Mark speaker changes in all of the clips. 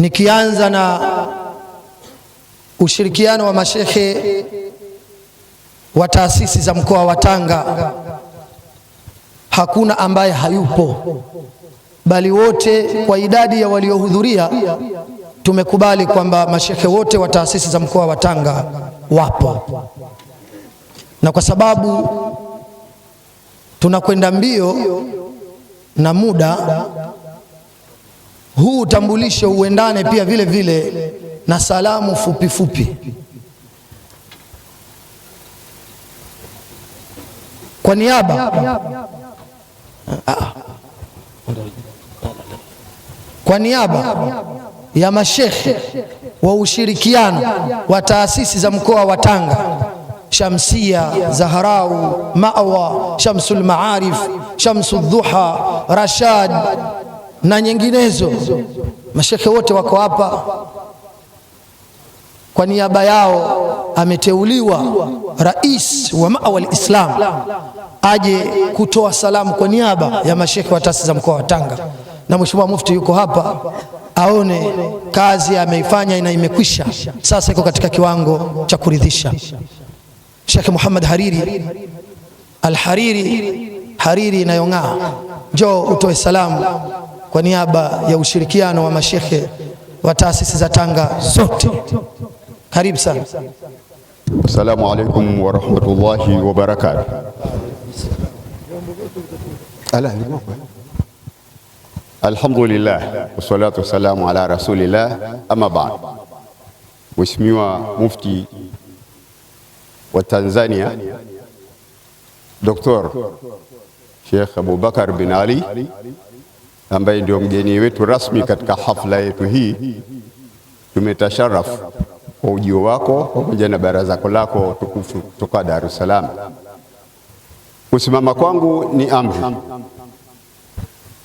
Speaker 1: Nikianza na ushirikiano wa mashehe wa taasisi za mkoa wa Tanga, hakuna ambaye hayupo, bali wote kwa idadi ya waliohudhuria tumekubali kwamba mashehe wote wa taasisi za mkoa wa Tanga wapo, na kwa sababu tunakwenda mbio na muda huu, utambulisho uendane pia vile vile na salamu fupi fupi. Kwa niaba ya mashekhe wa ushirikiano wa taasisi za mkoa wa Tanga, Shamsia, Zaharau, Mawa, Shamsul Maarif, Shamsul Dhuha, Rashad na nyinginezo, mashekhe wote wako hapa. Kwa niaba yao ameteuliwa rais wa Mawa al-Islam aje kutoa salamu kwa niaba ya mashekhe wa taasisi za mkoa wa Tanga, na Mheshimiwa Mufti yuko hapa aone kazi ameifanya na imekwisha, sasa iko katika kiwango cha kuridhisha. Sheikh Muhammad Hariri Al-Hariri, Hariri inayong'aa, njoo utoe salamu kwa niaba ya ushirikiano wa mashekhe wa taasisi za Tanga zote. Karibu sana.
Speaker 2: Assalamu alaikum wa rahmatullahi wa barakatuh. Alhamdulillah wassalatu wassalamu ala rasulillah, amma ba'd. Mheshimiwa Mufti wa Tanzania Dr. Sheikh Abubakar bin Ali, ambaye ndio mgeni wetu rasmi katika hafla yetu hii, tumetasharafu kwa ujio wako pamoja na baraza lako tukufu kutoka Dar es Salaam. Kusimama kwangu ni amri.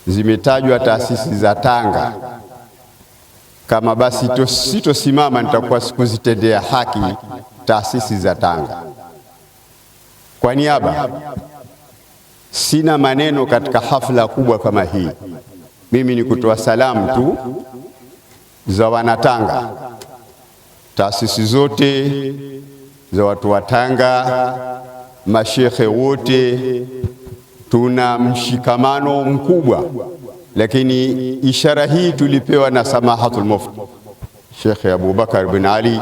Speaker 2: Zimetajwa taasisi za Tanga, kama basi sitosimama nitakuwa sikuzitendea haki taasisi za Tanga. Kwa niaba, sina maneno katika hafla kubwa kama hii. Mimi ni kutoa salamu tu za Wanatanga, taasisi zote za watu wa Tanga, mashekhe wote. Tuna mshikamano mkubwa, lakini ishara hii tulipewa na Samahatul Mufti Sheikh Abubakar bin Ali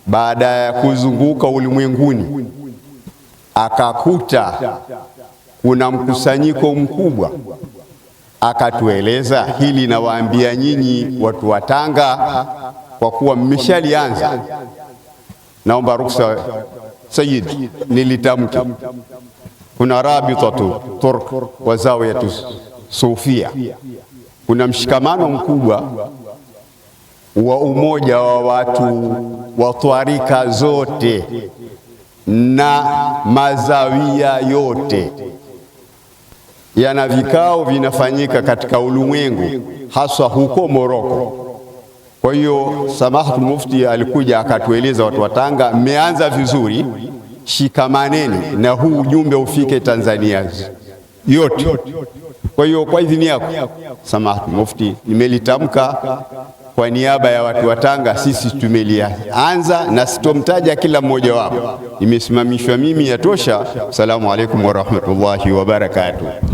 Speaker 2: baada ya kuzunguka ulimwenguni, akakuta kuna mkusanyiko mkubwa, akatueleza hili. Nawaambia nyinyi watu wa Tanga, kwa kuwa mmeshalianza, naomba ruksa Sayyid nilitamki. Kuna rabitatu Turk wa zawiyatu Sufia, kuna mshikamano mkubwa wa umoja wa watu wa twarika zote na mazawia yote. Yana vikao vinafanyika katika ulimwengu, haswa huko Moroko. Kwa hiyo Samahatul Mufti alikuja akatueleza watu wa Tanga, mmeanza vizuri, shikamaneni na huu ujumbe ufike Tanzania yote. Kwa hiyo kwa idhini yako Samahatul Mufti, nimelitamka kwa niaba ya watu wa Tanga. Sisi tumelianza na sitomtaja kila mmoja wapo, nimesimamishwa mimi, yatosha. Assalamu alaikum wa rahmatullahi wa barakatuh.